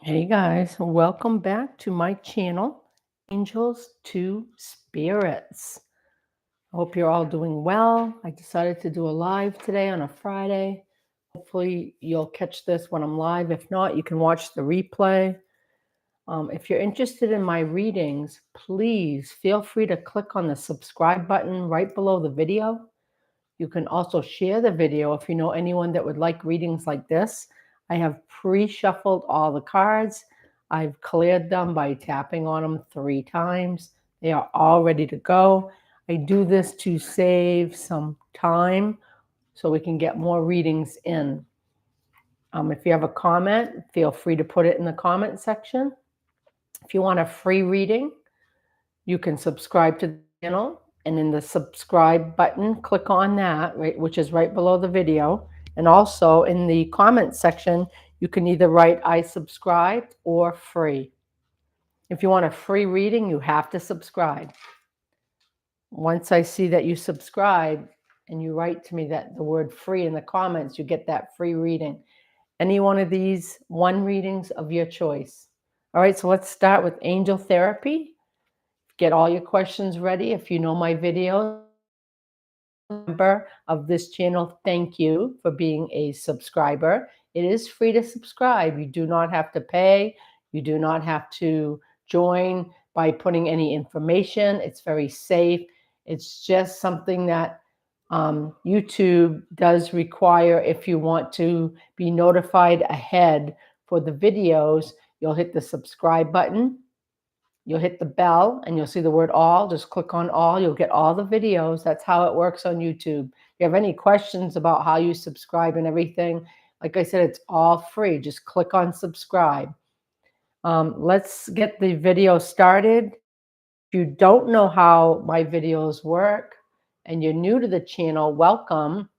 Hey guys, welcome back to my channel, Angels to Spirits. I hope you're all doing well. I decided to do a live today on a Friday. Hopefully you'll catch this when I'm live. If not, you can watch the replay. If you're interested in my readings, please feel free to click on the subscribe button right below the video. You can also share the video if you know anyone that would like readings like this. I have pre-shuffled all the cards. I've cleared them by tapping on them 3 times. They are all ready to go. I do this to save some time so we can get more readings in. If you have a comment, feel free to put it in the comment section. If you want a free reading, you can subscribe to the channel, and in the subscribe button, click on that, right, which is right below the video. And also in the comment section, you can either write I subscribed or free. If you want a free reading, you have to subscribe. Once I see that you subscribe and you write to me that the word free in the comments, you get that free reading. Any one of these one readings of your choice. All right, so let's start with angel therapy. Get all your questions ready. If you know my videos, member of this channel, thank you for being a subscriber. It is free to subscribe. You do not have to pay. You do not have to join by putting any information. It's very safe. It's just something that YouTube does require. If you want to be notified ahead for the videos, you'll hit the subscribe button. You'll hit the bell and you'll see the word all. Just click on all. You'll get all the videos. That's how it works on YouTube. If you have any questions about how you subscribe and everything, like I said, it's all free. Just click on subscribe. Let's get the video started. If you don't know how my videos work and you're new to the channel, welcome.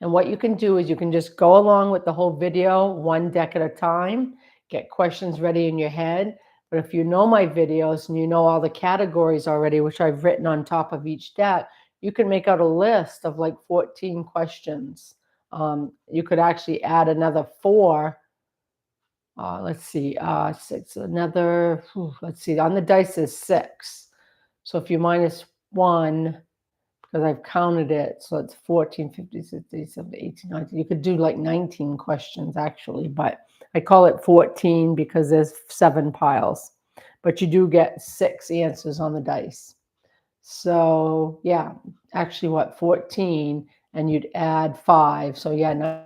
And what you can do is you can just go along with the whole video one deck at a time, get questions ready in your head. But if you know my videos and you know all the categories already, which I've written on top of each deck, you can make out a list of like 14 questions. You could actually add another 4. Let's see, 6, another, let's see, on the dice is 6. So if you minus 1, because I've counted it, so it's 14, 15, 16, 17, 18, 19. You could do like 19 questions actually, but I call it 14 because there's 7 piles. But you do get 6 answers on the dice. So yeah, actually what, 14, and you'd add 5. So yeah.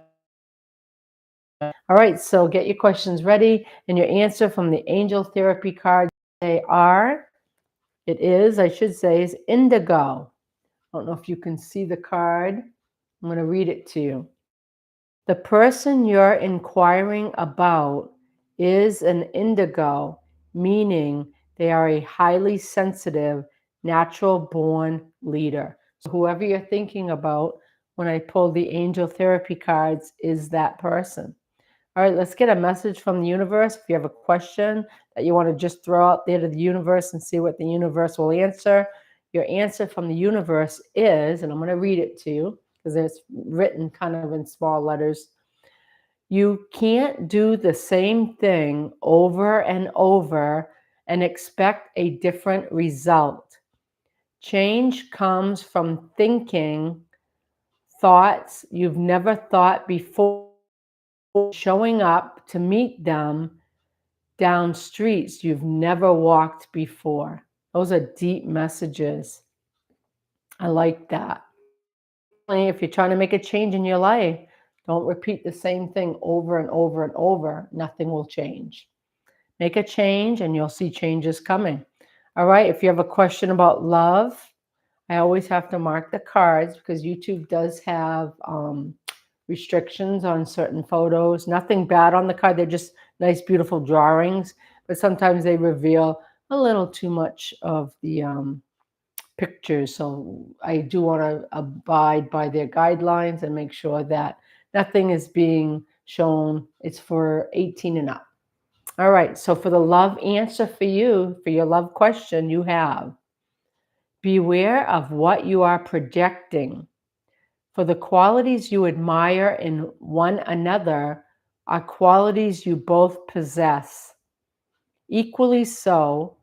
All right, so get your questions ready, and your answer from the angel therapy card, they are, it is, I should say, is indigo. I don't know if you can see the card. I'm going to read it to you. The person you're inquiring about is an indigo, meaning they are a highly sensitive, natural-born leader. So whoever you're thinking about when I pull the angel therapy cards is that person. All right, let's get a message from the universe. If you have a question that you want to just throw out there to the universe and see what the universe will answer, your answer from the universe is, and I'm going to read it to you because it's written kind of in small letters. You can't do the same thing over and over and expect a different result. Change comes from thinking thoughts you've never thought before, showing up to meet them down streets you've never walked before. Those are deep messages. I like that. If you're trying to make a change in your life, don't repeat the same thing over and over and over. Nothing will change. Make a change and you'll see changes coming. All right, if you have a question about love, I always have to mark the cards because YouTube does have restrictions on certain photos. Nothing bad on the card. They're just nice, beautiful drawings. But sometimes they reveal a little too much of the pictures. So I do want to abide by their guidelines and make sure that nothing is being shown. It's for 18 and up. All right. So for the love answer for you, for your love question, you have: beware of what you are projecting. For the qualities you admire in one another are qualities you both possess. Equally so,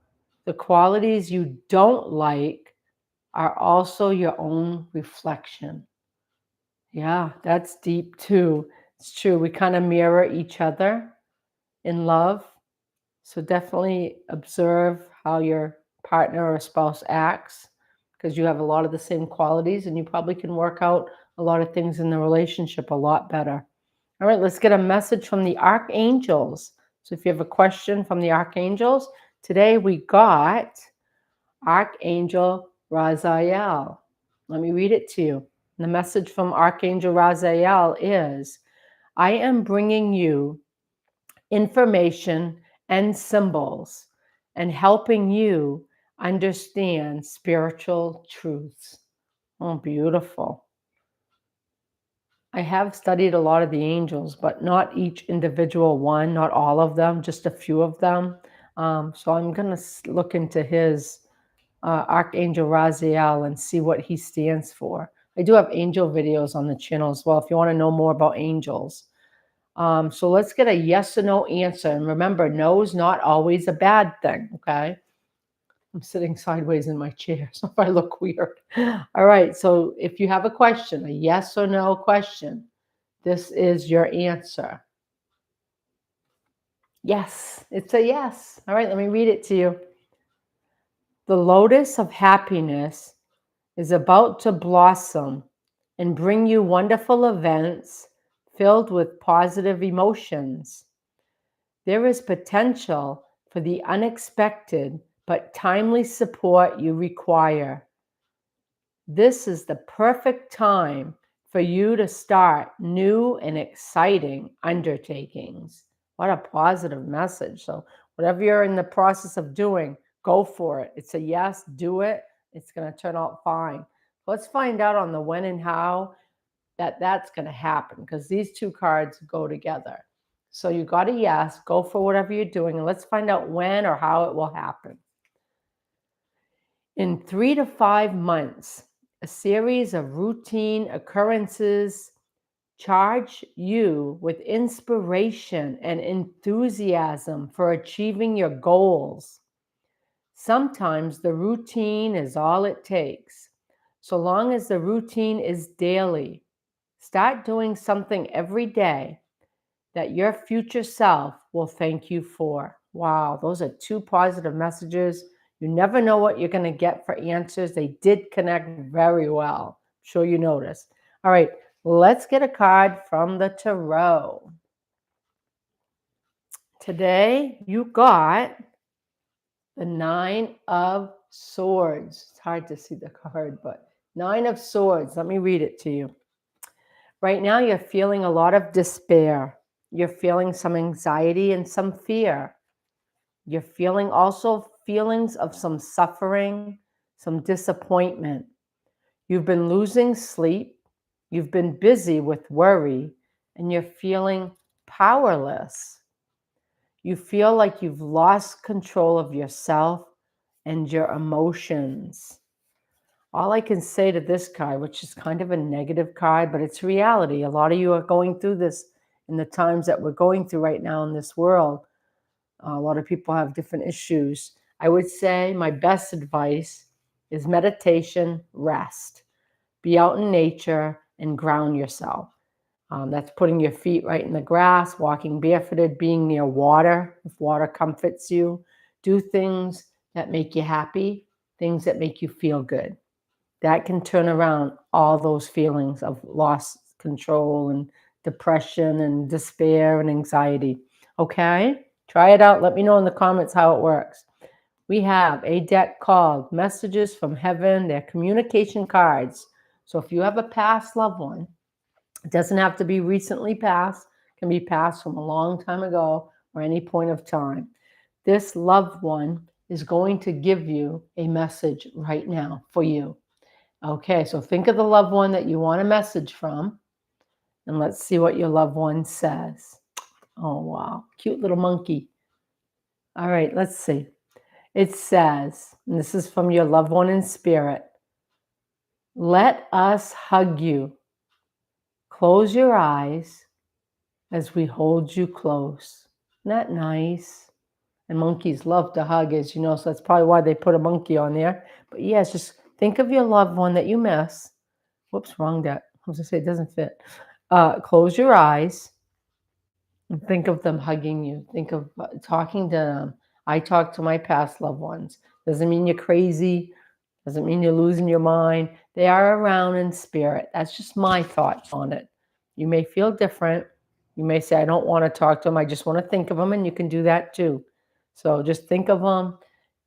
the qualities you don't like are also your own reflection. Yeah, that's deep too. It's true. We kind of mirror each other in love. So definitely observe how your partner or spouse acts because you have a lot of the same qualities and you probably can work out a lot of things in the relationship a lot better. All right, let's get a message from the archangels. So if you have a question from the archangels, today we got Archangel Raziel. Let me read it to you. The message from Archangel Raziel is, I am bringing you information and symbols and helping you understand spiritual truths. Oh, beautiful. I have studied a lot of the angels, but not each individual one, not all of them, just a few of them. So I'm going to look into his Archangel Raziel and see what he stands for. I do have angel videos on the channel as well if you want to know more about angels. So let's get a yes or no answer. And remember, no is not always a bad thing, okay? I'm sitting sideways in my chair, so if I look weird. All right, so if you have a question, a yes or no question, this is your answer. Yes, it's a yes. All right, let me read it to you. The lotus of happiness is about to blossom and bring you wonderful events filled with positive emotions. There is potential for the unexpected but timely support you require. This is the perfect time for you to start new and exciting undertakings. What a positive message. So, whatever you're in the process of doing, go for it. It's a yes, do it. It's going to turn out fine. Let's find out on the when and how that's going to happen because these two cards go together. So, you got a yes, go for whatever you're doing, and let's find out when or how it will happen. In 3 to 5 months, a series of routine occurrences charge you with inspiration and enthusiasm for achieving your goals. Sometimes the routine is all it takes, so long as the routine is daily. Start doing something every day that your future self will thank you for. Wow, those are two positive messages. You never know what you're going to get for answers. They did connect very well. I'm sure you noticed. All right, let's get a card from the tarot. Today, you got the Nine of Swords. It's hard to see the card, but Nine of Swords. Let me read it to you. Right now, you're feeling a lot of despair. You're feeling some anxiety and some fear. You're feeling also feelings of some suffering, some disappointment. You've been losing sleep. You've been busy with worry, and you're feeling powerless. You feel like you've lost control of yourself and your emotions. All I can say to this card, which is kind of a negative card, but it's reality. A lot of you are going through this in the times that we're going through right now in this world. A lot of people have different issues. I would say my best advice is meditation, rest. Be out in nature and ground yourself. That's putting your feet right in the grass, walking barefooted, being near water, if water comforts you. Do things that make you happy, things that make you feel good. That can turn around all those feelings of lost control and depression and despair and anxiety. Okay? Try it out. Let me know in the comments how it works. We have a deck called Messages from Heaven. They're communication cards. So if you have a past loved one, it doesn't have to be recently passed. It can be passed from a long time ago or any point of time. This loved one is going to give you a message right now for you. Okay, so think of the loved one that you want a message from, and let's see what your loved one says. Oh, wow. Cute little monkey. All right, let's see. It says, and this is from your loved one in spirit, let us hug you. Close your eyes as we hold you close. Isn't that nice? And monkeys love to hug, as you know, so that's probably why they put a monkey on there. But yes, just think of your loved one that you miss. Whoops, wrong deck. I was going to say it doesn't fit. Close your eyes and think of them hugging you. Think of talking to them. I talk to my past loved ones. Doesn't mean you're crazy. Doesn't mean you're losing your mind. They are around in spirit. That's just my thoughts on it. You may feel different. You may say, I don't want to talk to them. I just want to think of them. And you can do that too. So just think of them.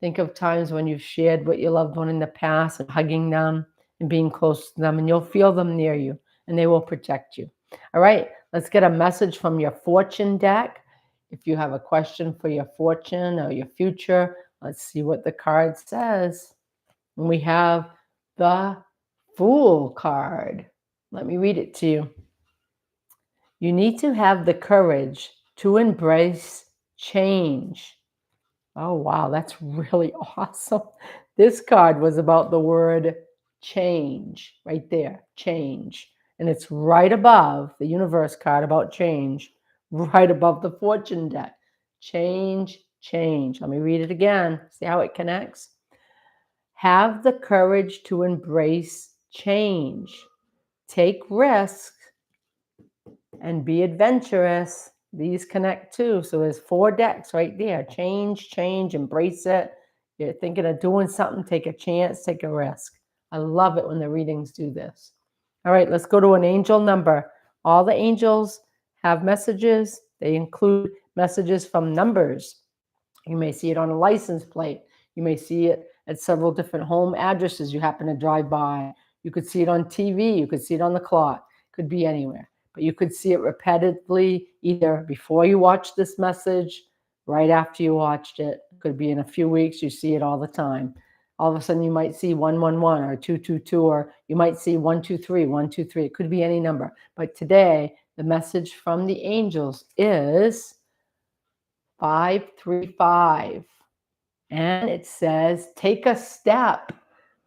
Think of times when you've shared with your loved one in the past and hugging them and being close to them. And you'll feel them near you and they will protect you. All right. Let's get a message from your fortune deck. If you have a question for your fortune or your future, let's see what the card says. And we have the Fool card. Let me read it to you. You need to have the courage to embrace change. Oh, wow, that's really awesome. This card was about the word change, right there, change. And it's right above the universe card about change, right above the fortune deck. Change, change. Let me read it again. See how it connects? Have the courage to embrace change. Take risks and be adventurous. These connect too. So there's 4 decks right there. Change, change, embrace it. You're thinking of doing something, take a chance, take a risk. I love it when the readings do this. All right, let's go to an angel number. All the angels have messages. They include messages from numbers. You may see it on a license plate. You may see it at several different home addresses you happen to drive by. You could see it on TV. You could see it on the clock. It could be anywhere. But you could see it repetitively either before you watch this message, right after you watched it. It could be in a few weeks. You see it all the time. All of a sudden, you might see 111 or 222, or you might see 123, 123. It could be any number. But today, the message from the angels is 535. And it says, take a step.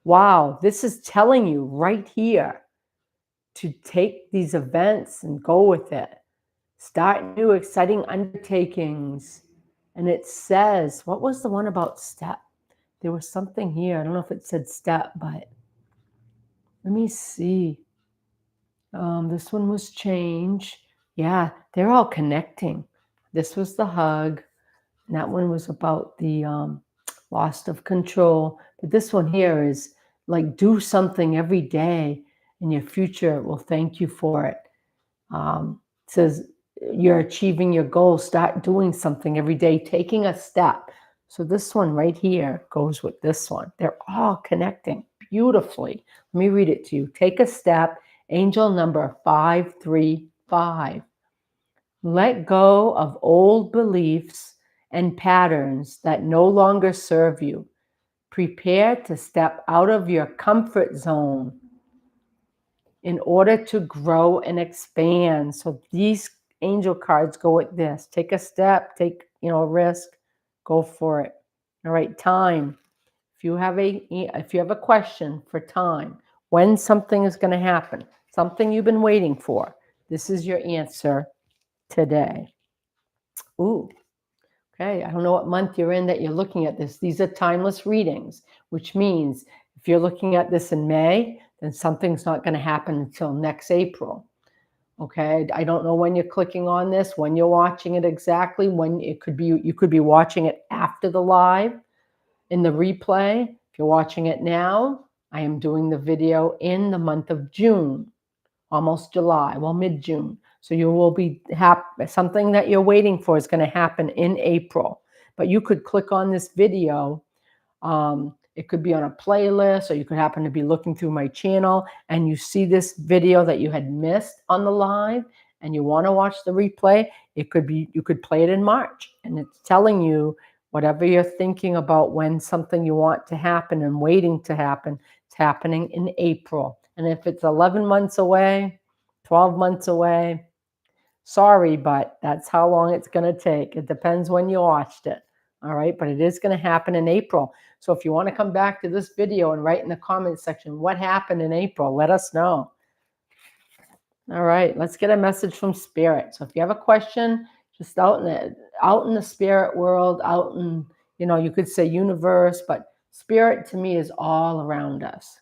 Wow, this is telling you right here to take these events and go with it. Start new exciting undertakings. And it says, what was the one about step? There was something here. I don't know if it said step, but let me see. This one was change. Yeah, they're all connecting. This was the hug. And that one was about the loss of control. But this one here is like do something every day and your future will thank you for it. It says you're achieving your goals. Start doing something every day, taking a step. So this one right here goes with this one. They're all connecting beautifully. Let me read it to you. Take a step. Angel number 535. Let go of old beliefs and patterns that no longer serve you. Prepare to step out of your comfort zone in order to grow and expand. So these angel cards go with this. Take a step, take a risk, go for it. All right, time. If you have a question for time, when something is going to happen, something you've been waiting for, this is your answer today. Ooh. Okay, I don't know what month you're in that you're looking at this. These are timeless readings, which means if you're looking at this in May, then something's not going to happen until next April. Okay, I don't know when you're clicking on this, when you're watching it exactly, when it could be, you could be watching it after the live in the replay. If you're watching it now, I am doing the video in the month of June, almost July, well, mid-June. So you will be something that you're waiting for is going to happen in April. But you could click on this video. It could be on a playlist, or you could happen to be looking through my channel and you see this video that you had missed on the live and you want to watch the replay. It could be, you could play it in March, and it's telling you whatever you're thinking about when something you want to happen and waiting to happen, it's happening in April. And if it's 11 months away, 12 months away, sorry, but that's how long it's going to take. It depends when you watched it. All right, but it is going to happen in April. So if you want to come back to this video and write in the comments section what happened in April, let us know. All right, let's get a message from spirit. So if you have a question, just out in the spirit world, out in, you could say universe, but spirit to me is all around us.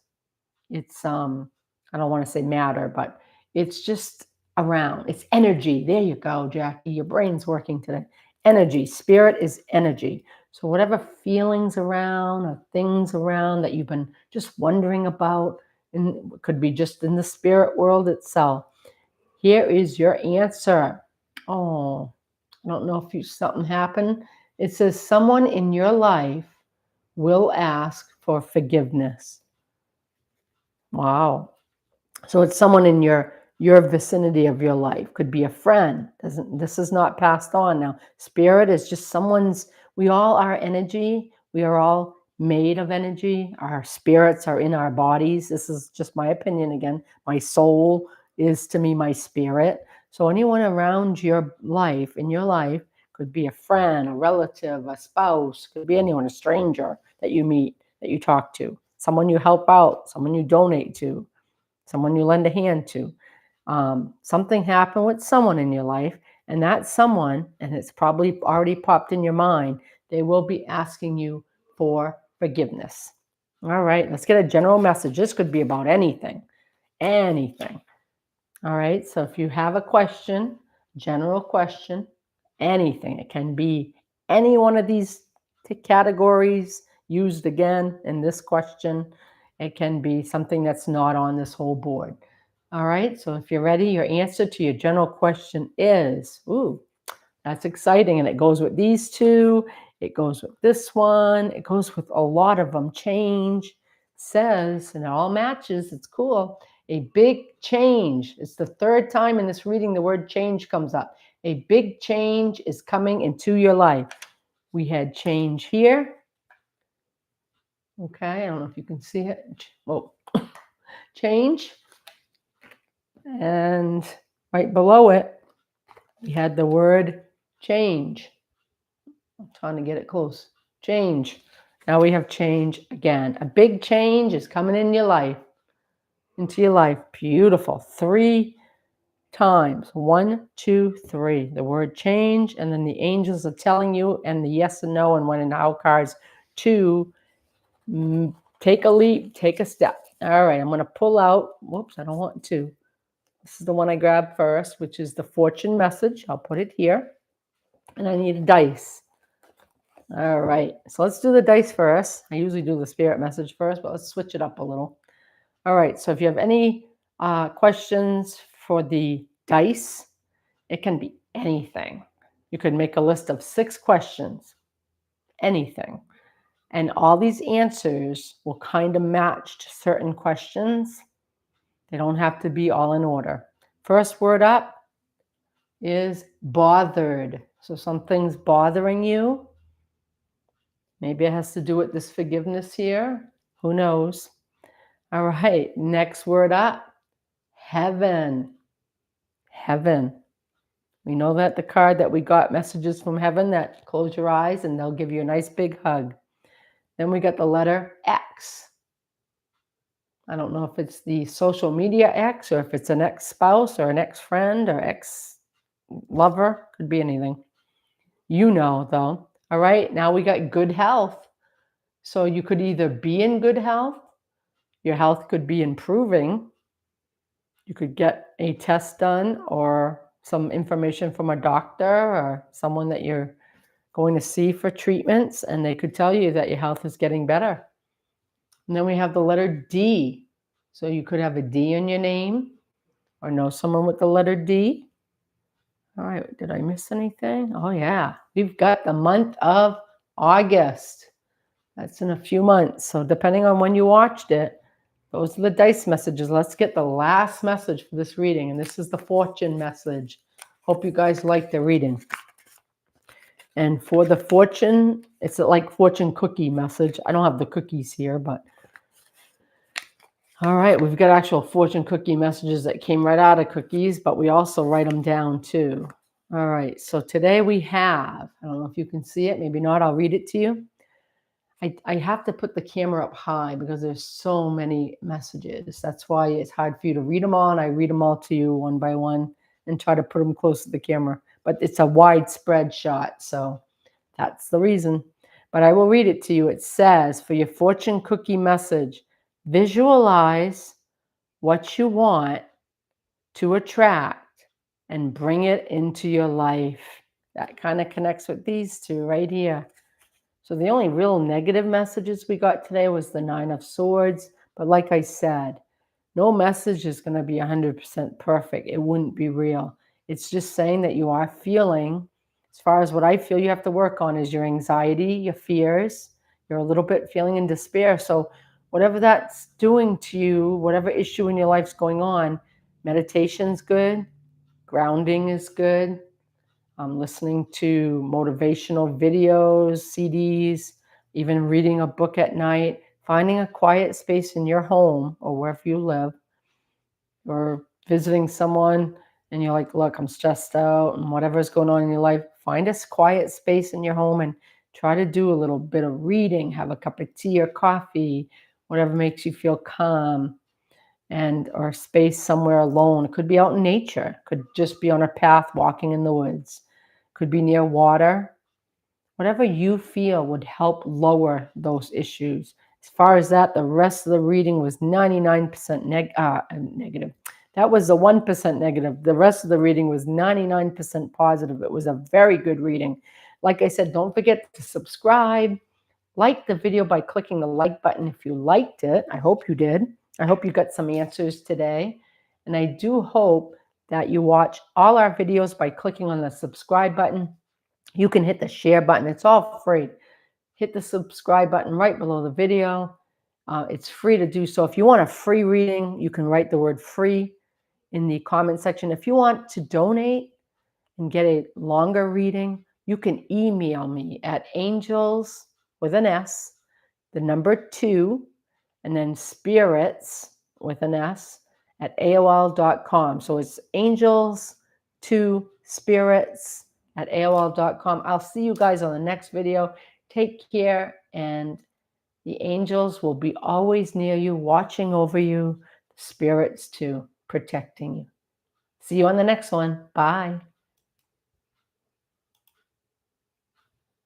It's I don't want to say matter, but it's just around. It's energy. There you go, Jackie. Your brain's working today. Energy. Spirit is energy. So whatever feelings around or things around that you've been just wondering about, and it could be just in the spirit world itself. Here is your answer. Oh, I don't know if something happened. It says someone in your life will ask for forgiveness. Wow. So it's someone in your vicinity of your life. Could be a friend. This is not passed on now. Spirit is just someone's. We all are energy. We are all made of energy. Our spirits are in our bodies. This is just my opinion again. My soul is to me my spirit. So anyone around your life, in your life, could be a friend, a relative, a spouse, could be anyone, a stranger that you meet, that you talk to, someone you help out, someone you donate to, someone you lend a hand to. Something happened with someone in your life, and that someone, and it's probably already popped in your mind, they will be asking you for forgiveness. All right, let's get a general message. This could be about anything, anything. All right, so if you have a question, general question, anything, it can be any one of these categories used again in this question. It can be something that's not on this whole board. All right, so if you're ready, your answer to your general question is, ooh, that's exciting. And it goes with these two, it goes with this one, it goes with a lot of them. Change says, and it all matches, it's cool. A big change. It's the third time in this reading the word change comes up. A big change is coming into your life. We had change here. Okay, I don't know if you can see it. Oh, change. And right below it, we had the word change. I'm trying to get it close. Change. Now we have change again. A big change is coming in your life, into your life. Beautiful. 3 times. 1, 2, 3. The word change, and then the angels are telling you, and the yes and no, and when and how cards to take a leap, take a step. All right, I'm going to pull out. Whoops, I don't want to. This is the one I grabbed first, which is the fortune message. I'll put it here. And I need a dice. All right, so let's do the dice first. I usually do the spirit message first, but let's switch it up a little. All right, so if you have any questions for the dice, it can be anything. You could make a list of 6 questions, anything. And all these answers will kind of match to certain questions. They don't have to be all in order. First word up is bothered. So something's bothering you. Maybe it has to do with this forgiveness here. Who knows? All right, next word up, heaven. Heaven. We know that the card that we got, messages from heaven, that close your eyes and they'll give you a nice big hug. Then we got the letter X. I don't know if it's the social media X or if it's an ex-spouse or an ex-friend or ex-lover. Could be anything. You know, though. All right, now we got good health. So you could either be in good health, your health could be improving. You could get a test done or some information from a doctor or someone that you're going to see for treatments, and they could tell you that your health is getting better. And then we have the letter D. So you could have a D in your name or know someone with the letter D. All right, did I miss anything? Oh, yeah. We've got the month of August. That's in a few months. So depending on when you watched it, those are the dice messages. Let's get the last message for this reading. And this is the fortune message. Hope you guys like the reading. And for the fortune, it's like fortune cookie message. I don't have the cookies here, but all right, we've got actual fortune cookie messages that came right out of cookies, but we also write them down too. All right, so today we have, I don't know if you can see it, maybe not, I'll read it to you. I have to put the camera up high because there's so many messages. That's why it's hard for you to read them all, and I read them all to you one by one and try to put them close to the camera. But it's a widespread shot, so that's the reason. But I will read it to you. It says, for your fortune cookie message, visualize what you want to attract and bring it into your life. That kind of connects with these two right here. So the only real negative messages we got today was the Nine of Swords. But like I said, no message is going to be 100% perfect. It wouldn't be real. It's just saying that you are feeling, as far as what I feel you have to work on is your anxiety, your fears. You're a little bit feeling in despair. So whatever that's doing to you, whatever issue in your life's going on, meditation's good, grounding is good, listening to motivational videos, CDs, even reading a book at night, finding a quiet space in your home or wherever you live, or visiting someone and you're like, look, I'm stressed out and whatever's going on in your life, find a quiet space in your home and try to do a little bit of reading, have a cup of tea or coffee, whatever makes you feel calm, and or space somewhere alone. It could be out in nature, could just be on a path walking in the woods, could be near water. Whatever you feel would help lower those issues. As far as that, the rest of the reading was 99% negative. That was the 1% negative. The rest of the reading was 99% positive. It was a very good reading. Like I said, don't forget to subscribe. Like the video by clicking the like button if you liked it. I hope you did. I hope you got some answers today. And I do hope that you watch all our videos by clicking on the subscribe button. You can hit the share button. It's all free. Hit the subscribe button right below the video. It's free to do so. If you want a free reading, you can write the word free in the comment section. If you want to donate and get a longer reading, you can email me at angels with an S, the number 2, and then spirits with an S at AOL.com. So it's angels2spirits at AOL.com. I'll see you guys on the next video. Take care, and the angels will be always near you, watching over you, the spirits too, protecting you. See you on the next one. Bye.